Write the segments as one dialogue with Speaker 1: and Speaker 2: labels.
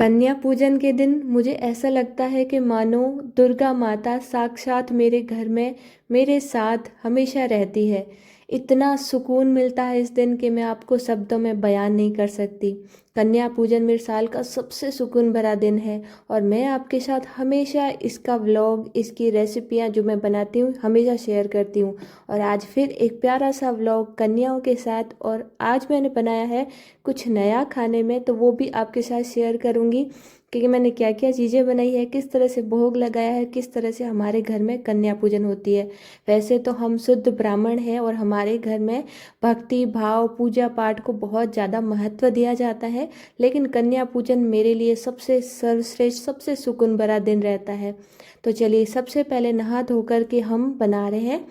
Speaker 1: कन्या पूजन के दिन मुझे ऐसा लगता है कि मानो दुर्गा माता साक्षात मेरे घर में मेरे साथ हमेशा रहती है। इतना सुकून मिलता है इस दिन कि मैं आपको शब्दों में बयान नहीं कर सकती। कन्या पूजन मेरे साल का सबसे सुकून भरा दिन है और मैं आपके साथ हमेशा इसका व्लॉग, इसकी रेसिपियां जो मैं बनाती हूँ हमेशा शेयर करती हूँ। और आज फिर एक प्यारा सा व्लॉग कन्याओं के साथ, और आज मैंने बनाया है कुछ नया खाने में, तो वो भी आपके साथ शेयर करूँगी कि मैंने क्या क्या चीज़ें बनाई है, किस तरह से भोग लगाया है, किस तरह से हमारे घर में कन्या पूजन होती है। वैसे तो हम शुद्ध ब्राह्मण हैं और हमारे घर में भक्ति भाव पूजा पाठ को बहुत ज़्यादा महत्व दिया जाता है, लेकिन कन्या पूजन मेरे लिए सबसे सर्वश्रेष्ठ, सबसे सुकून भरा दिन रहता है। तो चलिए, सबसे पहले नहा धोकर के हम बना रहे हैं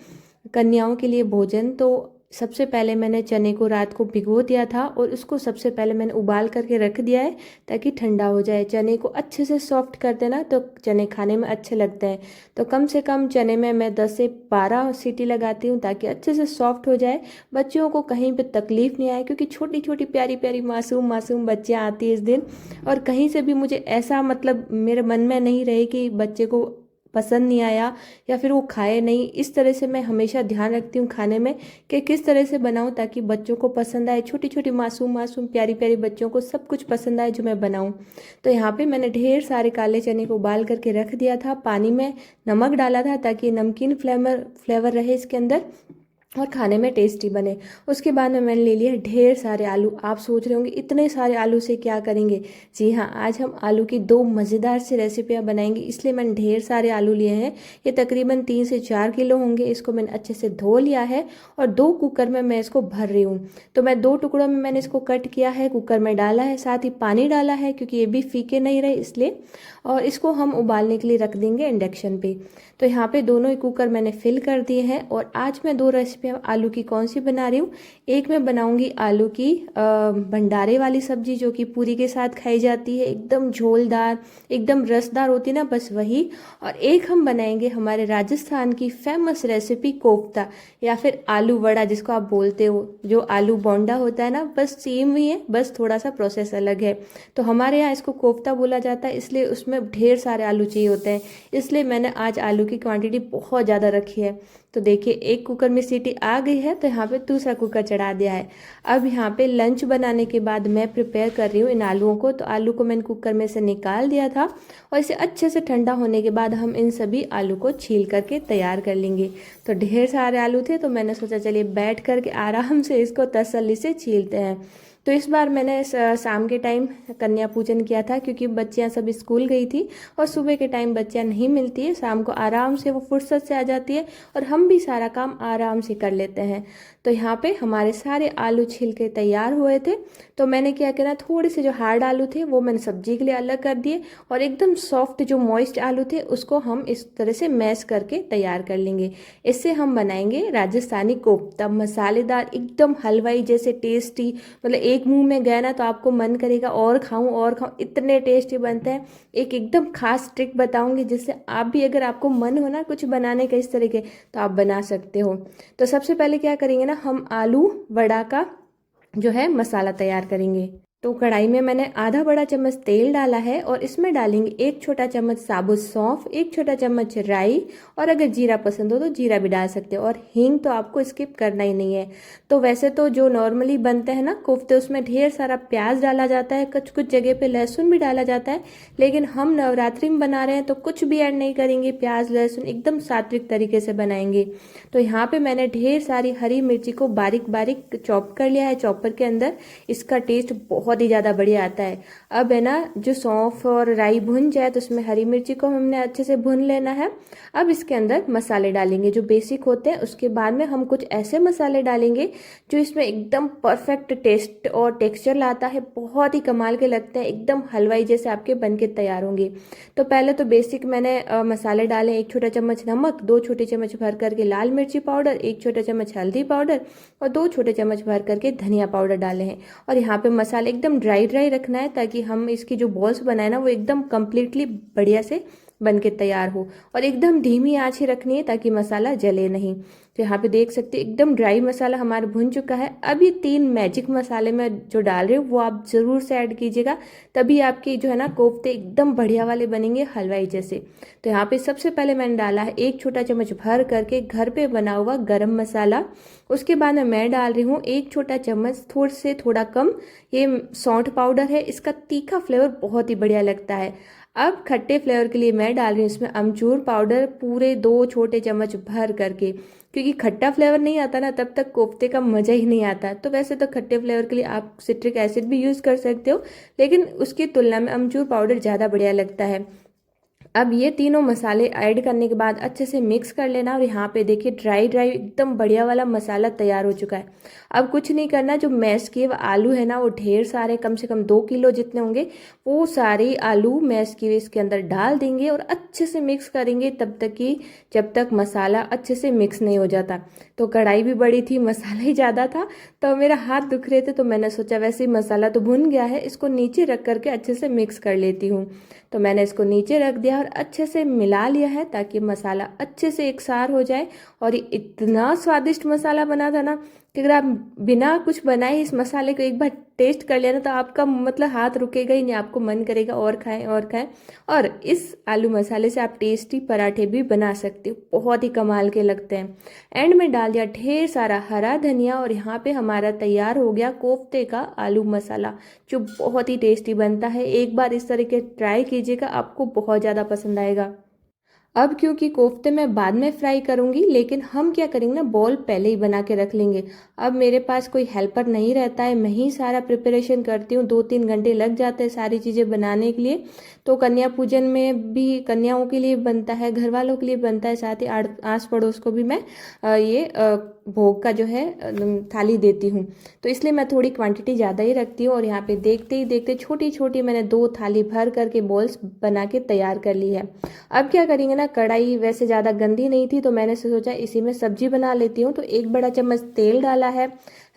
Speaker 1: कन्याओं के लिए भोजन। तो सबसे पहले मैंने चने को रात को भिगो दिया था और उसको सबसे पहले मैंने उबाल करके रख दिया है ताकि ठंडा हो जाए। चने को अच्छे से सॉफ्ट कर देना तो चने खाने में अच्छे लगते हैं। तो कम से कम चने में मैं 10 से 12 सीटी लगाती हूँ ताकि अच्छे से सॉफ्ट हो जाए, बच्चों को कहीं पे तकलीफ नहीं आए, क्योंकि छोटी छोटी प्यारी प्यारी मासूम मासूम बच्चियाँ आती है इस दिन। और कहीं से भी मुझे ऐसा मतलब मेरे मन में नहीं रहे कि बच्चे को पसंद नहीं आया या फिर वो खाए नहीं। इस तरह से मैं हमेशा ध्यान रखती हूँ खाने में कि किस तरह से बनाऊँ ताकि बच्चों को पसंद आए, छोटी छोटी मासूम मासूम प्यारी प्यारी बच्चों को सब कुछ पसंद आए जो मैं बनाऊँ। तो यहाँ पे मैंने ढेर सारे काले चने को उबाल करके रख दिया था, पानी में नमक डाला था ताकि नमकीन फ्लेवर रहे इसके अंदर और खाने में टेस्टी बने। उसके बाद में मैंने ले लिया ढेर सारे आलू। आप सोच रहे होंगे इतने सारे आलू से क्या करेंगे। जी हाँ, आज हम आलू की दो मज़ेदार सी रेसिपियाँ बनाएंगे, इसलिए मैंने ढेर सारे आलू लिए हैं। ये तकरीबन 3 से 4 किलो होंगे। इसको मैंने अच्छे से धो लिया है और 2 कुकर में मैं इसको भर रही हूँ। तो मैं 2 टुकड़ों में मैंने इसको कट किया है, कुकर में डाला है, साथ ही पानी डाला है क्योंकि ये भी फीके नहीं रहे इसलिए। और इसको हम उबालने के लिए रख देंगे इंडक्शन पे। तो यहाँ पे दोनों ही कुकर मैंने फिल कर दिए हैं। और आज मैं 2 रेसिपियाँ आलू की कौन सी बना रही हूँ। एक मैं बनाऊंगी आलू की भंडारे वाली सब्जी जो कि पूरी के साथ खाई जाती है, एकदम झोलदार, एकदम रसदार होती है ना, बस वही। और एक हम बनाएंगे हमारे राजस्थान की फेमस रेसिपी कोफ्ता या फिर आलू वड़ा जिसको आप बोलते हो, जो आलू बोंडा होता है ना, बस सेम ही है, बस थोड़ा सा प्रोसेस अलग है। तो हमारे यहाँ इसको कोफ्ता बोला जाता है, इसलिए उसमें ढेर सारे आलू चाहिए होते हैं, इसलिए मैंने आज आलू की क्वांटिटी बहुत ज़्यादा रखी है। तो देखिए, एक कुकर में सीटी आ गई है तो यहाँ पे दूसरा कुकर चढ़ा दिया है। अब यहाँ पे लंच बनाने के बाद मैं प्रिपेयर कर रही हूँ इन आलूओं को। तो आलू को मैंने कुकर में से निकाल दिया था और इसे अच्छे से ठंडा होने के बाद हम इन सभी आलू को छील करके तैयार कर लेंगे। तो ढेर सारे आलू थे तो मैंने सोचा चलिए बैठ करके आराम से इसको तसल्ली से छीलते हैं। तो इस बार मैंने शाम के टाइम कन्या पूजन किया था क्योंकि बच्चियां सब स्कूल गई थी और सुबह के टाइम बच्चियां नहीं मिलती है, शाम को आराम से वो फुर्सत से आ जाती है और हम भी सारा काम आराम से कर लेते हैं। तो यहाँ पे हमारे सारे आलू छिल के तैयार हुए थे। तो मैंने क्या किया, थोड़े से जो हार्ड आलू थे वो मैंने सब्जी के लिए अलग कर दिए और एकदम सॉफ्ट जो मॉइस्ट आलू थे उसको हम इस तरह से मैश करके तैयार कर लेंगे। इससे हम बनाएंगे राजस्थानी कोफ्ता, मसालेदार, एकदम हलवाई जैसे टेस्टी। मतलब एक मुंह में गया ना तो आपको मन करेगा और खाऊं और खाऊं, इतने टेस्टी बनते हैं। एक एकदम खास ट्रिक बताऊंगी जिससे आप भी, अगर आपको मन हो ना कुछ बनाने का इस तरह के, तो आप बना सकते हो। तो सबसे पहले क्या करेंगे ना, हम आलू वड़ा का जो है मसाला तैयार करेंगे। तो कढ़ाई में मैंने आधा बड़ा चम्मच तेल डाला है और इसमें डालेंगे 1 छोटा चम्मच साबुत सौंफ, 1 छोटा चम्मच राई, और अगर जीरा पसंद हो तो जीरा भी डाल सकते हो। और हींग तो आपको स्किप करना ही नहीं है। तो वैसे तो जो नॉर्मली बनते हैं ना कोफ्ते, उसमें ढेर सारा प्याज डाला जाता है, कुछ कुछ जगह पे लहसुन भी डाला जाता है, लेकिन हम नवरात्रि में बना रहे हैं तो कुछ भी ऐड नहीं करेंगे, प्याज लहसुन एकदम सात्विक तरीके से बनाएंगे। तो यहाँ पे मैंने ढेर सारी हरी मिर्ची को बारीक बारीक चॉप कर लिया है चॉपर के अंदर। इसका टेस्ट बहुत ही ज़्यादा बढ़िया आता है। अब है ना, जो सौंफ और राई भुन जाए तो उसमें हरी मिर्ची को हमने अच्छे से भुन लेना है। अब इसके अंदर मसाले डालेंगे जो बेसिक होते हैं। उसके बाद में हम कुछ ऐसे मसाले डालेंगे जो इसमें एकदम परफेक्ट टेस्ट और टेक्सचर लाता है, बहुत ही कमाल के लगते हैं, एकदम हलवाई जैसे आपके बन के तैयार होंगे। तो पहले तो बेसिक मैंने मसाले डाले, 1 छोटा चम्मच नमक, 2 छोटे चम्मच भर करके लाल मिर्ची पाउडर, 1 छोटा चम्मच हल्दी पाउडर और 2 छोटे चम्मच भर करके धनिया पाउडर डाले हैं। और यहाँ पे मसाले एकदम ड्राई ड्राई रखना है ताकि हम इसकी जो बॉल्स बनाए ना वो एकदम कंप्लीटली बढ़िया से बन के तैयार हो। और एकदम धीमी आंच ही रखनी है ताकि मसाला जले नहीं। तो यहाँ पे देख सकते हैं एकदम ड्राई मसाला हमारा भुन चुका है। अब ये 3 मैजिक मसाले मैं जो डाल रही हूँ वो आप ज़रूर से ऐड कीजिएगा, तभी आपके जो है ना कोफ्ते एकदम बढ़िया वाले बनेंगे हलवाई जैसे। तो यहाँ पे सबसे पहले मैंने डाला है 1 छोटा चम्मच भर करके घर पे बना हुआ गरम मसाला। उसके बाद में मैं डाल रही हूँ 1 छोटा चम्मच थोड़ा से थोड़ा कम ये सौंठ पाउडर है, इसका तीखा फ्लेवर बहुत ही बढ़िया लगता है। अब खट्टे फ्लेवर के लिए मैं डाल रही हूँ इसमें अमचूर पाउडर पूरे 2 छोटे चम्मच भर करके, क्योंकि खट्टा फ्लेवर नहीं आता ना तब तक कोफ्ते का मज़ा ही नहीं आता। तो वैसे तो खट्टे फ्लेवर के लिए आप सिट्रिक एसिड भी यूज़ कर सकते हो, लेकिन उसकी तुलना में अमचूर पाउडर ज़्यादा बढ़िया लगता है। अब ये तीनों मसाले ऐड करने के बाद अच्छे से मिक्स कर लेना, और यहाँ पे देखिए ड्राई ड्राई एकदम बढ़िया वाला मसाला तैयार हो चुका है। अब कुछ नहीं करना, जो मैश किए हुए आलू है ना वो ढेर सारे कम से कम 2 किलो जितने होंगे वो सारे आलू मैश किए हुए इसके अंदर डाल देंगे और अच्छे से मिक्स करेंगे तब तक कि जब तक मसाला अच्छे से मिक्स नहीं हो जाता। तो कढ़ाई भी बड़ी थी, मसाला ही ज़्यादा था, तो मेरा हाथ दुख रहे थे, तो मैंने सोचा वैसे ही मसाला तो भुन गया है, इसको नीचे रख करके अच्छे से मिक्स कर लेती हूँ। तो मैंने इसको नीचे रख दिया और अच्छे से मिला लिया है ताकि मसाला अच्छे से एकसार हो जाए। और ये इतना स्वादिष्ट मसाला बना था ना कि अगर आप बिना कुछ बनाए इस मसाले को एक बार टेस्ट कर लिया ना तो आपका मतलब हाथ रुकेगा ही नहीं, आपको मन करेगा और खाएं और खाएं। और इस आलू मसाले से आप टेस्टी पराठे भी बना सकते हो, बहुत ही कमाल के लगते हैं। एंड में डाल दिया ढेर सारा हरा धनिया, और यहाँ पे हमारा तैयार हो गया कोफ्ते का आलू मसाला, जो बहुत ही टेस्टी बनता है। एक बार इस तरीके ट्राई कीजिएगा, आपको बहुत ज़्यादा पसंद आएगा। अब क्योंकि कोफ्ते मैं बाद में फ्राई करूंगी, लेकिन हम क्या करेंगे ना बॉल पहले ही बना के रख लेंगे। अब मेरे पास कोई हेल्पर नहीं रहता है, मैं ही सारा प्रिपरेशन करती हूँ, 2-3 घंटे लग जाते हैं सारी चीज़ें बनाने के लिए। तो कन्या पूजन में भी कन्याओं के लिए बनता है, घर वालों के लिए बनता है, साथ ही आस पड़ोस को भी मैं ये भोग का जो है थाली देती हूँ। तो इसलिए मैं थोड़ी क्वांटिटी ज़्यादा ही रखती हूँ। और यहाँ पे देखते ही देखते छोटी छोटी मैंने 2 थाली भर करके बॉल्स बना के तैयार कर ली है। अब क्या करेंगे ना, कढ़ाई वैसे ज़्यादा गंदी नहीं थी तो मैंने सोचा इसी में सब्जी बना लेती हूँ। तो 1 बड़ा चम्मच तेल डाला है,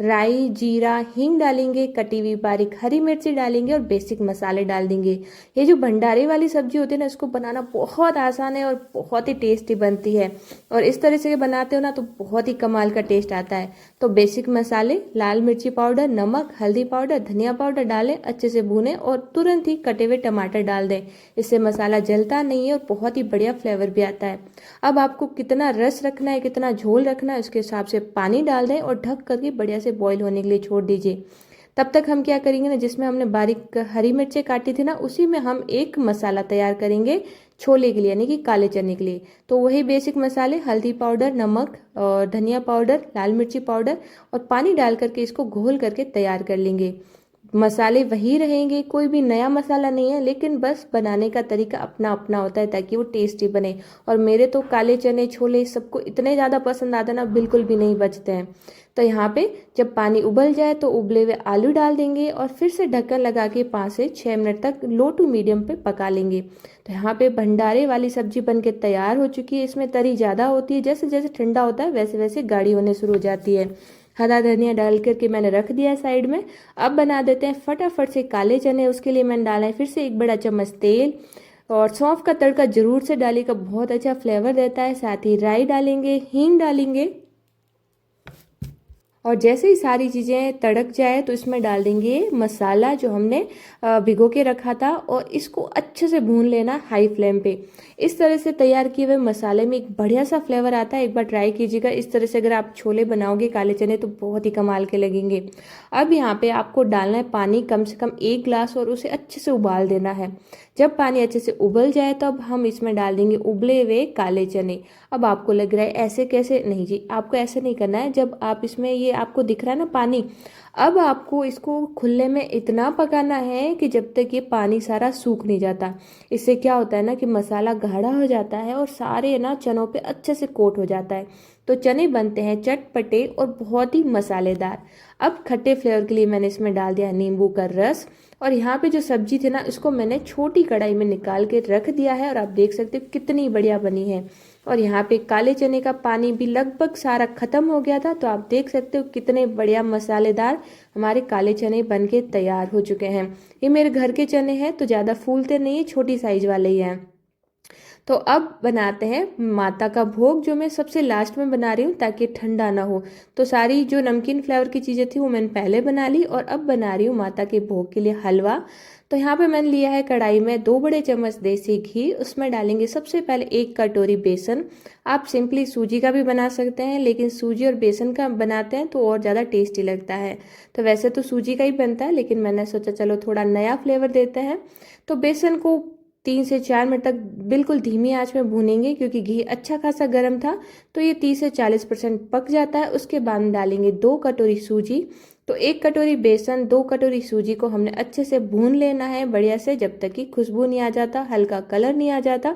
Speaker 1: राई जीरा हींग डालेंगे, कटी हुई बारीक हरी मिर्ची डालेंगे और बेसिक मसाले डाल देंगे। ये जो भंडारे वाली सब्जी होती है ना, इसको बनाना बहुत आसान है और बहुत ही टेस्टी बनती है, और इस तरह से बनाते हो ना तो बहुत ही कमाल का टेस्ट आता है। तो बेसिक मसाले लाल मिर्ची पाउडर, नमक, हल्दी पाउडर, धनिया पाउडर डालें, अच्छे से भूनें और तुरंत ही कटे हुए टमाटर डाल दें। इससे मसाला जलता नहीं है और बहुत ही बढ़िया फ्लेवर भी आता है। अब आपको कितना रस रखना है, कितना झोल रखना है, उसके हिसाब से पानी डाल दें और ढक करके बढ़िया से बॉईल होने के लिए छोड़ दीजिए। तब तक हम क्या करेंगे ना, जिसमें हमने बारीक हरी मिर्चें काटी थी ना, उसी में हम एक मसाला तैयार करेंगे छोले के लिए, यानी कि काले चने के लिए। तो वही बेसिक मसाले हल्दी पाउडर, नमक और धनिया पाउडर, लाल मिर्ची पाउडर और पानी डाल करके इसको घोल करके तैयार कर लेंगे। मसाले वही रहेंगे, कोई भी नया मसाला नहीं है, लेकिन बस बनाने का तरीका अपना अपना होता है ताकि वो टेस्टी बने। और मेरे तो काले चने छोले सबको इतने ज़्यादा पसंद आते हैं ना, बिल्कुल भी नहीं बचते हैं। तो यहाँ पे जब पानी उबल जाए तो उबले हुए आलू डाल देंगे और फिर से ढक्कन लगा के 5 से 6 मिनट तक लो टू मीडियम पे पका लेंगे। तो यहाँ पे भंडारे वाली सब्जी बन के तैयार हो चुकी है। इसमें तरी ज़्यादा होती है, जैसे जैसे ठंडा होता है वैसे वैसे गाढ़ी होने शुरू हो जाती है। हरा धनिया डाल करके मैंने रख दिया है साइड में। अब बना देते हैं फटाफट से काले चने। उसके लिए मैंने डाला है फिर से 1 बड़ा चम्मच तेल, और सौंफ का तड़का जरूर से डालिएगा, बहुत अच्छा फ्लेवर देता है। साथ ही राई डालेंगे, हींग डालेंगे, और जैसे ही सारी चीज़ें तड़क जाए तो इसमें डाल देंगे मसाला जो हमने भिगो के रखा था, और इसको अच्छे से भून लेना हाई फ्लेम पे। इस तरह से तैयार किए हुए मसाले में एक बढ़िया सा फ्लेवर आता है, एक बार ट्राई कीजिएगा। इस तरह से अगर आप छोले बनाओगे काले चने तो बहुत ही कमाल के लगेंगे। अब यहाँ पे आपको डालना है पानी कम से कम 1 गिलास, और उसे अच्छे से उबाल देना है। जब पानी अच्छे से उबल जाए तब हम इसमें डाल देंगे उबले हुए काले चने। अब आपको लग रहा है ऐसे कैसे, नहीं जी, आपको ऐसे नहीं करना है। जब आप इसमें ये आपको दिख रहा है ना पानी, अब आपको इसको खुले में इतना पकाना है कि जब तक ये पानी सारा सूख नहीं जाता। इससे क्या होता है ना कि मसाला गाढ़ा हो जाता है और सारे ना चनों पे अच्छे से कोट हो जाता है, तो चने बनते हैं चटपटे और बहुत ही मसालेदार। अब खट्टे फ्लेवर के लिए मैंने इसमें डाल दिया नींबू का रस, और यहाँ पे जो सब्जी थी ना इसको मैंने छोटी कढ़ाई में निकाल के रख दिया है, और आप देख सकते हो कितनी बढ़िया बनी है। और यहाँ पे काले चने का पानी भी लगभग सारा खत्म हो गया था, तो आप देख सकते हो कितने बढ़िया मसालेदार हमारे काले चने बन के तैयार हो चुके हैं। ये मेरे घर के चने हैं तो ज़्यादा फूलते नहीं है, छोटी साइज वाले ही हैं। तो अब बनाते हैं माता का भोग, जो मैं सबसे लास्ट में बना रही हूँ ताकि ठंडा ना हो। तो सारी जो नमकीन फ्लेवर की चीज़ें थी वो मैंने पहले बना ली, और अब बना रही हूँ माता के भोग के लिए हलवा। तो यहाँ पे मैंने लिया है कढ़ाई में 2 बड़े चम्मच देसी घी, उसमें डालेंगे सबसे पहले 1 कटोरी बेसन। आप सिंपली सूजी का भी बना सकते हैं, लेकिन सूजी और बेसन का बनाते हैं तो और ज़्यादा टेस्टी लगता है। तो वैसे तो सूजी का ही बनता है, लेकिन मैंने सोचा चलो थोड़ा नया फ्लेवर देते हैं। तो बेसन को 3 से 4 मिनट तक बिल्कुल धीमी आंच में भूनेंगे, क्योंकि घी अच्छा खासा गर्म था। तो ये 30 से 40% पक जाता है। उसके बाद में डालेंगे 2 कटोरी सूजी। तो 1 कटोरी बेसन, 2 कटोरी सूजी को हमने अच्छे से भून लेना है बढ़िया से, जब तक कि खुशबू नहीं आ जाता, हल्का कलर नहीं आ जाता।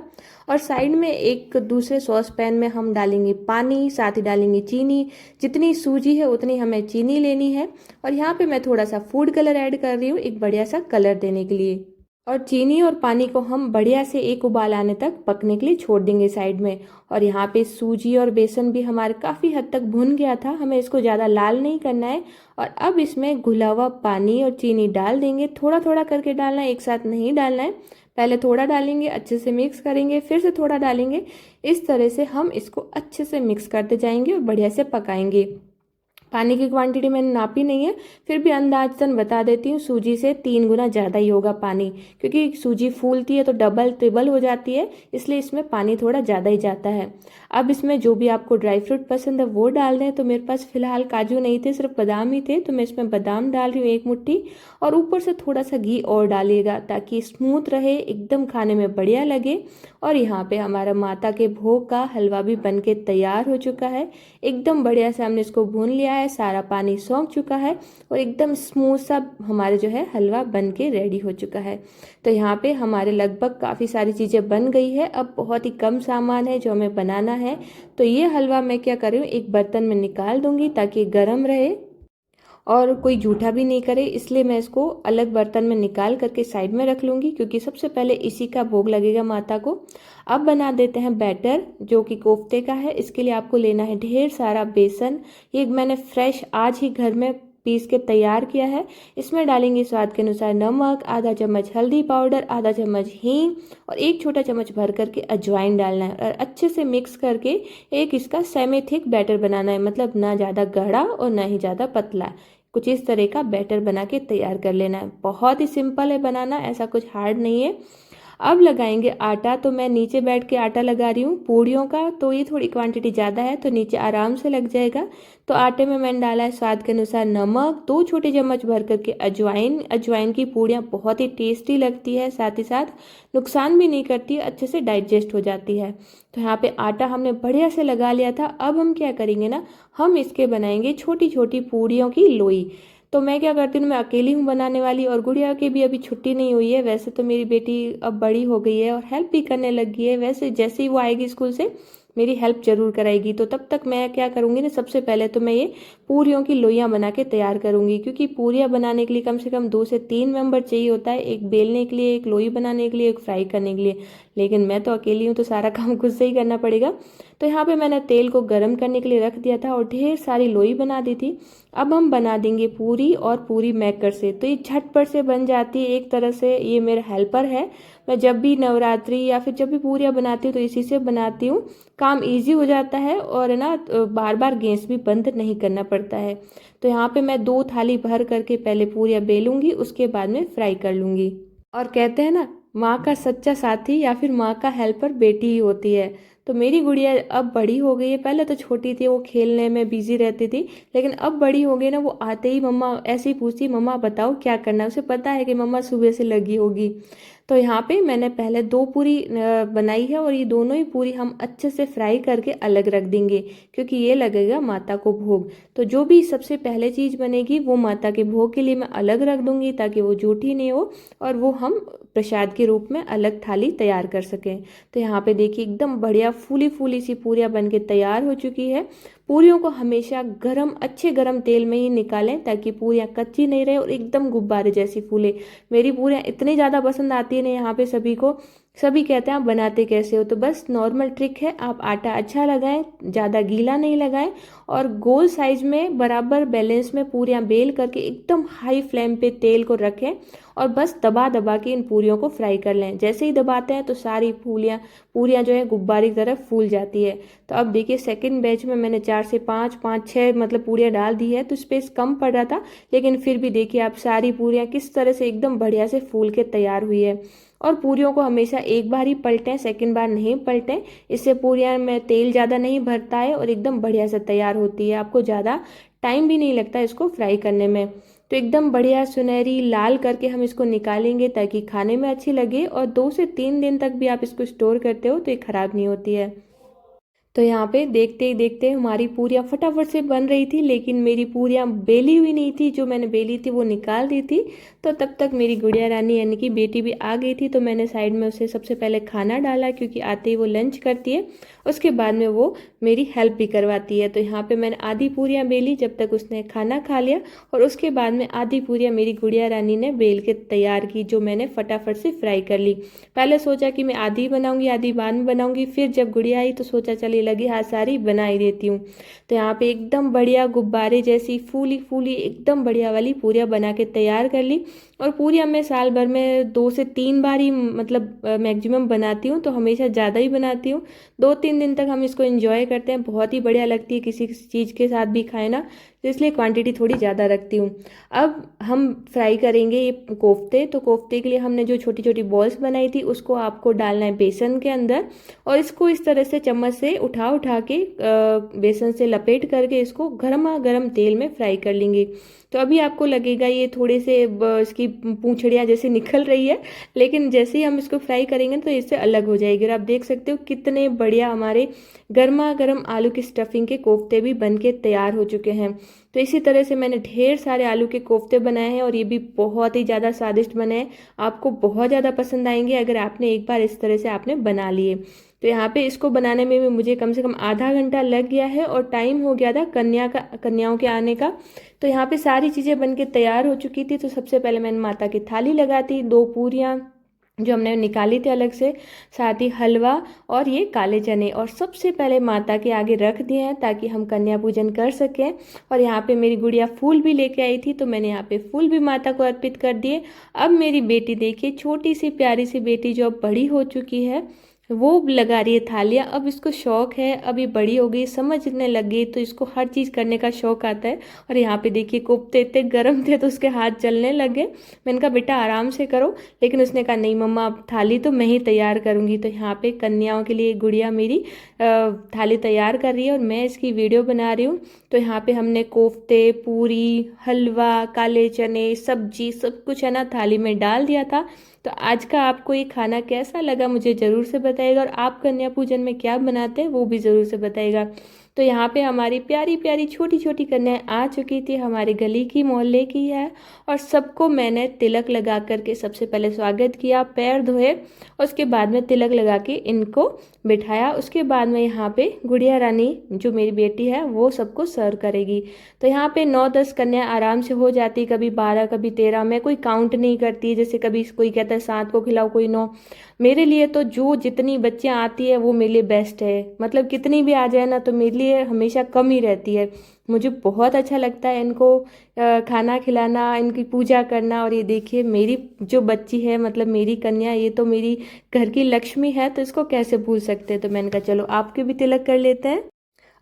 Speaker 1: और साइड में एक दूसरे सॉस पैन में हम डालेंगे पानी, साथ ही डालेंगे चीनी। जितनी सूजी है उतनी हमें चीनी लेनी है। और यहाँ पे मैं थोड़ा सा फूड कलर ऐड कर रही हूँ, एक बढ़िया सा कलर देने के लिए। और चीनी और पानी को हम बढ़िया से एक उबाल आने तक पकने के लिए छोड़ देंगे साइड में। और यहाँ पे सूजी और बेसन भी हमारे काफ़ी हद तक भुन गया था, हमें इसको ज़्यादा लाल नहीं करना है। और अब इसमें घुला हुआ पानी और चीनी डाल देंगे, थोड़ा थोड़ा करके डालना है, एक साथ नहीं डालना है। पहले थोड़ा डालेंगे, अच्छे से मिक्स करेंगे, फिर से थोड़ा डालेंगे। इस तरह से हम इसको अच्छे से मिक्स करते जाएंगे और बढ़िया से पकाएंगे। पानी की क्वांटिटी मैंने नापी नहीं है, फिर भी अंदाजन बता देती हूँ, सूजी से 3 गुना ज़्यादा ही होगा पानी, क्योंकि सूजी फूलती है तो डबल ट्रिबल हो जाती है, इसलिए इसमें पानी थोड़ा ज़्यादा ही जाता है। अब इसमें जो भी आपको ड्राई फ्रूट पसंद है वो डाल दें। तो मेरे पास फिलहाल काजू नहीं थे, सिर्फ बादाम ही थे, तो मैं इसमें बादाम डाल रही हूँ 1 मुट्ठी। और ऊपर से थोड़ा सा घी और डालिएगा, ताकि स्मूथ रहे, एकदम खाने में बढ़िया लगे। और यहाँ पे हमारा माता के भोग का हलवा भी बन के तैयार हो चुका है। एकदम बढ़िया से हमने इसको भून लिया है, सारा पानी सोख चुका है, और एकदम स्मूथ सा हमारे जो है हलवा बन के रेडी हो चुका है। तो यहाँ पे हमारे लगभग काफ़ी सारी चीज़ें बन गई है, अब बहुत ही कम सामान है जो हमें बनाना है। तो ये हलवा मैं क्या कर रही हूँ, एक बर्तन में निकाल दूंगी ताकि गर्म रहे और कोई जूठा भी नहीं करे, इसलिए मैं इसको अलग बर्तन में निकाल करके साइड में रख लूँगी, क्योंकि सबसे पहले इसी का भोग लगेगा माता को। अब बना देते हैं बैटर, जो कि कोफ्ते का है। इसके लिए आपको लेना है ढेर सारा बेसन। ये मैंने फ्रेश आज ही घर में पीस के तैयार किया है। इसमें डालेंगे स्वाद के अनुसार नमक, आधा चम्मच हल्दी पाउडर, आधा चम्मच हींग, और 1 छोटा चम्मच भर करके अजवाइन डालना है। और अच्छे से मिक्स करके एक इसका सेमी थिक बैटर बनाना है, मतलब ना ज़्यादा गाढ़ा और ना ही ज़्यादा पतला। कुछ इस तरह का बैटर बना के तैयार कर लेना है। बहुत ही सिंपल है बनाना, ऐसा कुछ हार्ड नहीं है। अब लगाएंगे आटा। तो मैं नीचे बैठ के आटा लगा रही हूँ पूड़ियों का, तो ये थोड़ी क्वांटिटी ज़्यादा है तो नीचे आराम से लग जाएगा। तो आटे में मैंने डाला है स्वाद के अनुसार नमक, 2 छोटे चम्मच भर करके अजवाइन। अजवाइन की पूड़ियाँ बहुत ही टेस्टी लगती है, साथ ही साथ नुकसान भी नहीं करती, अच्छे से डाइजेस्ट हो जाती है। तो यहाँ पे आटा हमने बढ़िया से लगा लिया था। अब हम क्या करेंगे ना, हम इसके बनाएंगे छोटी छोटी पूड़ियों की लोई। तो मैं क्या करती हूँ, मैं अकेली हूँ बनाने वाली, और गुड़िया की भी अभी छुट्टी नहीं हुई है। वैसे तो मेरी बेटी अब बड़ी हो गई है और हेल्प भी करने लग गई है। वैसे जैसे ही वो आएगी स्कूल से मेरी हेल्प जरूर कराएगी। तो तब तक मैं क्या करूँगी ना, सबसे पहले तो मैं ये पूरियों की लोइयाँ बना के तैयार करूँगी, क्योंकि पूरियाँ बनाने के लिए कम से कम 2 से 3 मेंबर चाहिए होता है, एक बेलने के लिए, एक लोई बनाने के लिए, एक फ्राई करने के लिए। लेकिन मैं तो अकेली हूँ तो सारा काम खुद से ही करना पड़ेगा। तो यहाँ पे मैंने तेल को गर्म करने के लिए रख दिया था और ढेर सारी लोई बना दी थी। अब हम बना देंगे पूरी, और पूरी मेकर से। तो ये झटपट से बन जाती है, एक तरह से ये मेरा हेल्पर है। मैं जब भी नवरात्रि या फिर जब भी पूरियाँ बनाती हूँ तो इसी से बनाती हूँ। काम इजी हो जाता है, और है ना, बार बार गैस भी बंद नहीं करना पड़ता है। तो यहाँ पे मैं 2 थाली भर करके पहले पूरियाँ बेलूंगी, उसके बाद में फ्राई कर लूँगी। और कहते हैं ना, माँ का सच्चा साथी या फिर माँ का हेल्पर बेटी ही होती है। तो मेरी गुड़िया अब बड़ी हो गई है, पहले तो छोटी थी, वो खेलने में बिजी रहती थी, लेकिन अब बड़ी हो गई ना, वो आते ही मम्मा ऐसे ही पूछती, मम्मा बताओ क्या करना है। उसे पता है कि मम्मा सुबह से लगी होगी। तो यहाँ पे मैंने पहले 2 पूरी बनाई है, और ये दोनों ही पूरी हम अच्छे से फ्राई करके अलग रख देंगे, क्योंकि ये लगेगा माता को भोग। तो जो भी सबसे पहले चीज़ बनेगी वो माता के भोग के लिए मैं अलग रख दूंगी, ताकि वो जूठी नहीं हो, और वो हम प्रसाद के रूप में अलग थाली तैयार कर सकें। तो यहाँ पे देखिए एकदम बढ़िया फूली फूली सी पूरियाँ बन के तैयार हो चुकी है। पूरियों को हमेशा गरम, अच्छे गरम तेल में ही निकालें, ताकि पूरियाँ कच्ची नहीं रहे और एकदम गुब्बारे जैसी फूले। मेरी पूरियाँ इतनी ज़्यादा पसंद आती है ना यहाँ पे सभी को, सभी कहते हैं आप बनाते कैसे हो, तो बस नॉर्मल ट्रिक है, आप आटा अच्छा लगाएं, ज़्यादा गीला नहीं लगाएं, और गोल साइज में बराबर बैलेंस में पूरियां बेल करके एकदम हाई फ्लेम पे तेल को रखें और बस दबा दबा के इन पूरियों को फ्राई कर लें। जैसे ही दबाते हैं तो सारी पूरियां जो है गुब्बारे की तरफ फूल जाती है। तो अब देखिए सेकंड बैच में मैंने 4 से 5, 5 6 मतलब पूरियां डाल दी है, तो स्पेस कम पड़ रहा था, लेकिन फिर भी देखिए आप सारी पूरियां किस तरह से एकदम बढ़िया से फूल के तैयार हुई है। और पूरियों को हमेशा एक बार ही पलटें, सेकंड बार नहीं पलटें, इससे पूरियां में तेल ज़्यादा नहीं भरता है और एकदम बढ़िया से तैयार होती है, आपको ज़्यादा टाइम भी नहीं लगता इसको फ्राई करने में। तो एकदम बढ़िया सुनहरी लाल करके हम इसको निकालेंगे ताकि खाने में अच्छी लगे, और 2 से 3 दिन तक भी आप इसको स्टोर करते हो तो ये खराब नहीं होती है। तो यहाँ पे देखते ही देखते हमारी पूरियाँ फटाफट से बन रही थी, लेकिन मेरी पूरियाँ बेली हुई नहीं थी, जो मैंने बेली थी वो निकाल दी थी। तो तब तक मेरी गुड़िया रानी यानी कि बेटी भी आ गई थी, तो मैंने साइड में उसे सबसे पहले खाना डाला, क्योंकि आते ही वो लंच करती है, उसके बाद में वो मेरी हेल्प भी करवाती है। तो यहाँ पे मैंने आधी पूरियाँ बेली जब तक उसने खाना खा लिया, और उसके बाद में आधी पूरियाँ मेरी गुड़िया रानी ने बेल के तैयार की, जो मैंने फटाफट से फ्राई कर ली। पहले सोचा कि मैं आधी बनाऊंगी आधी बाद में बनाऊंगी, फिर जब गुड़िया आई तो सोचा चलिए लगी हाथ सारी बना ही देती हूँ। तो यहाँ पे एकदम बढ़िया गुब्बारे जैसी फूली फूली एकदम बढ़िया वाली पूरियाँ बना के तैयार कर ली। और पूरियाँ मैं साल भर में 2 से 3 बार ही मतलब मैक्सिमम बनाती हूँ, तो हमेशा ज़्यादा ही बनाती हूँ। 2-3 दिन तक हम इसको एंजॉय करते हैं, बहुत ही बढ़िया लगती है, किसी चीज़ के साथ भी खाए ना, तो इसलिए क्वांटिटी थोड़ी ज़्यादा रखती हूँ। अब हम फ्राई करेंगे ये कोफ्ते। तो कोफ्ते के लिए हमने जो छोटी छोटी बॉल्स बनाई थी उसको आपको डालना है बेसन के अंदर, और इसको इस तरह से चम्मच से उठा उठा के बेसन से लपेट करके इसको गर्मा गर्म तेल में फ्राई कर लेंगे। तो अभी आपको लगेगा ये थोड़े से इसकी पूंछड़ियाँ जैसे निकल रही है, लेकिन जैसे ही हम इसको फ्राई करेंगे तो इससे अलग हो जाएगी। और आप देख सकते हो कितने बढ़िया हमारे गर्मा गर्म आलू की स्टफिंग के कोफ्ते भी बन के तैयार हो चुके हैं। तो इसी तरह से मैंने ढेर सारे आलू के कोफ्ते बनाए हैं, और ये भी बहुत ही ज़्यादा स्वादिष्ट बने हैं, आपको बहुत ज़्यादा पसंद आएंगे अगर आपने एक बार इस तरह से आपने बना लिए। तो यहाँ पे इसको बनाने में भी मुझे कम से कम आधा घंटा लग गया है, और टाइम हो गया था कन्याओं के आने का। तो यहाँ पे सारी चीज़ें बन के तैयार हो चुकी थी। तो सबसे पहले मैंने माता की थाली लगाती, 2 पूरियाँ जो हमने निकाली थी अलग से, साथ ही हलवा और ये काले चने, और सबसे पहले माता के आगे रख दिए हैं ताकि हम कन्या पूजन कर सकें। और यहाँ पे मेरी गुड़िया फूल भी लेके आई थी, तो मैंने यहाँ पे फूल भी माता को अर्पित कर दिए। अब मेरी बेटी देखिए, छोटी सी प्यारी सी बेटी जो अब बड़ी हो चुकी है, वो लगा रही है थालियाँ। अब इसको शौक है, अभी बड़ी हो गई, समझने लग गई, तो इसको हर चीज़ करने का शौक आता है। और यहाँ पे देखिए कोफ्ते इतने गर्म थे तो उसके हाथ जलने लगे। मैंने कहा बेटा आराम से करो, लेकिन उसने कहा नहीं मम्मा, अब थाली तो मैं ही तैयार करूँगी। तो यहाँ पे कन्याओं के लिए गुड़िया मेरी थाली तैयार कर रही है, और मैं इसकी वीडियो बना रही हूँ। तो यहाँ पे हमने कोफ्ते, पूरी, हलवा, काले चने, सब्जी सब कुछ है ना थाली में डाल दिया था। तो आज का आपको ये खाना कैसा लगा मुझे ज़रूर से बताइएगा, और आप कन्या पूजन में क्या बनाते हैं वो भी ज़रूर से बताइएगा। तो यहाँ पे हमारी प्यारी प्यारी छोटी छोटी कन्याएं आ चुकी थी, हमारे गली की मोहल्ले की है, और सबको मैंने तिलक लगा करके सबसे पहले स्वागत किया, पैर धोए, उसके बाद में तिलक लगा के इनको बिठाया। उसके बाद में यहाँ पे गुड़िया रानी जो मेरी बेटी है वो सबको सर्व करेगी। तो यहाँ पे 9-10 कन्या आराम से हो जाती, कभी 12 कभी 13, मैं कोई काउंट नहीं करती, जैसे कभी कोई कहता है 7 को खिलाओ कोई 9। मेरे लिए तो जो जितनी बच्चियाँ आती है वो मेरे लिए बेस्ट है, मतलब कितनी भी आ जाए ना तो मेरे लिए हमेशा कम ही रहती है। मुझे बहुत अच्छा लगता है इनको खाना खिलाना, इनकी पूजा करना। और ये देखिए मेरी जो बच्ची है, मतलब मेरी कन्या, ये तो मेरी घर की लक्ष्मी है, तो इसको कैसे भूल सकते हैं। तो मैंने कहा चलो आपके भी तिलक कर लेते हैं।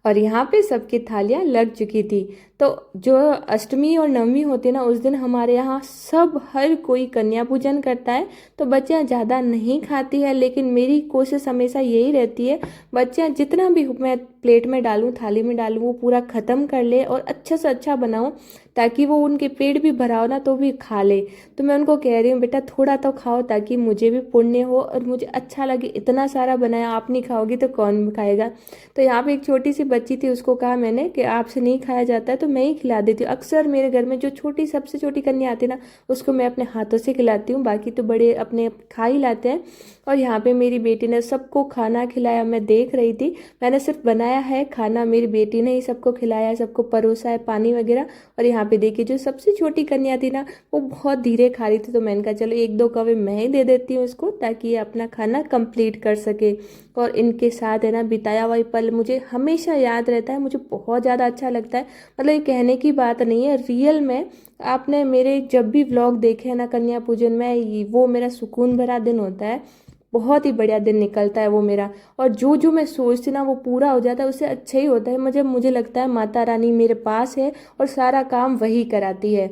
Speaker 1: और यहाँ पे सबकी थालियाँ लग चुकी थी। तो जो अष्टमी और नवमी होती है ना, उस दिन हमारे यहाँ सब हर कोई कन्या पूजन करता है। तो बच्चियाँ ज़्यादा नहीं खाती है, लेकिन मेरी कोशिश हमेशा यही रहती है बच्चियाँ जितना भी मैं प्लेट में डालूँ, थाली में डालूँ, वो पूरा ख़त्म कर ले और अच्छा से अच्छा बनाऊँ, ताकि वो उनके पेट भी भरा हो ना तो भी खा ले। तो मैं उनको कह रही हूँ बेटा थोड़ा तो खाओ, ताकि मुझे भी पुण्य हो और मुझे अच्छा लगे। इतना सारा बनाया, आप नहीं खाओगी तो कौन खाएगा। तो यहाँ पे एक छोटी सी बच्ची थी, उसको कहा मैंने कि आपसे नहीं खाया जाता है तो मैं ही खिला देती हूँ। अक्सर मेरे घर में जो छोटी सबसे छोटी कन्या आती है ना, उसको मैं अपने हाथों से खिलाती हूँ, बाकी तो बड़े अपने खा ही लाते हैं। और यहाँ पे मेरी बेटी ने सबको खाना खिलाया। मैं देख रही थी, मैंने सिर्फ बनाया है खाना, मेरी बेटी ने ही सबको खिलाया, सबको परोसा है पानी वगैरह। और यहाँ पे देखिए जो सबसे छोटी कन्या थी ना, वो बहुत धीरे खा रही थी, तो मैंने कहा चलो एक दो कवे मैं ही दे देती हूँ उसको, ताकि ये अपना खाना कंप्लीट कर सके। और इनके साथ है ना बिताया हुआ पल मुझे हमेशा याद रहता है, मुझे बहुत ज़्यादा अच्छा लगता है। मतलब ये कहने की बात नहीं है, रियल में आपने मेरे जब भी व्लॉग देखे हैं ना कन्या पूजन में, वो मेरा सुकून भरा दिन होता है, बहुत ही बढ़िया दिन निकलता है वो मेरा। और जो जो मैं सोचती ना वो पूरा हो जाता है, उससे अच्छा ही होता है। मुझे लगता है माता रानी मेरे पास है और सारा काम वही कराती है।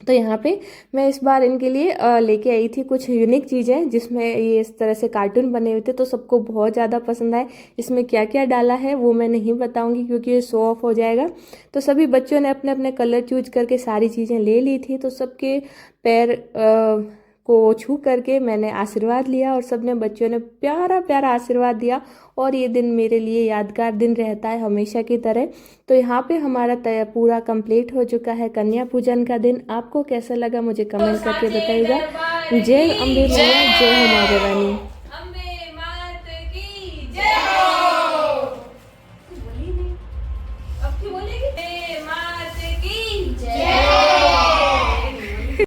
Speaker 1: तो यहाँ पे मैं इस बार इनके लिए लेके आई थी कुछ यूनिक चीज़ें, जिसमें ये इस तरह से कार्टून बने हुए थे, तो सबको बहुत ज़्यादा पसंद आए। इसमें क्या क्या डाला है वो मैं नहीं बताऊंगी क्योंकि ये शो ऑफ हो जाएगा। तो सभी बच्चों ने अपने अपने कलर चूज करके सारी चीज़ें ले ली थी, तो सबके पैर को छू करके मैंने आशीर्वाद लिया और सबने बच्चों ने प्यारा प्यारा आशीर्वाद दिया। और ये दिन मेरे लिए यादगार दिन रहता है हमेशा की तरह। तो यहाँ पे हमारा पूरा कंप्लीट हो चुका है कन्या पूजन का दिन। आपको कैसा लगा मुझे कमेंट करके बताइएगा। जय अम्बे मैया, जय हो माँ भवानी।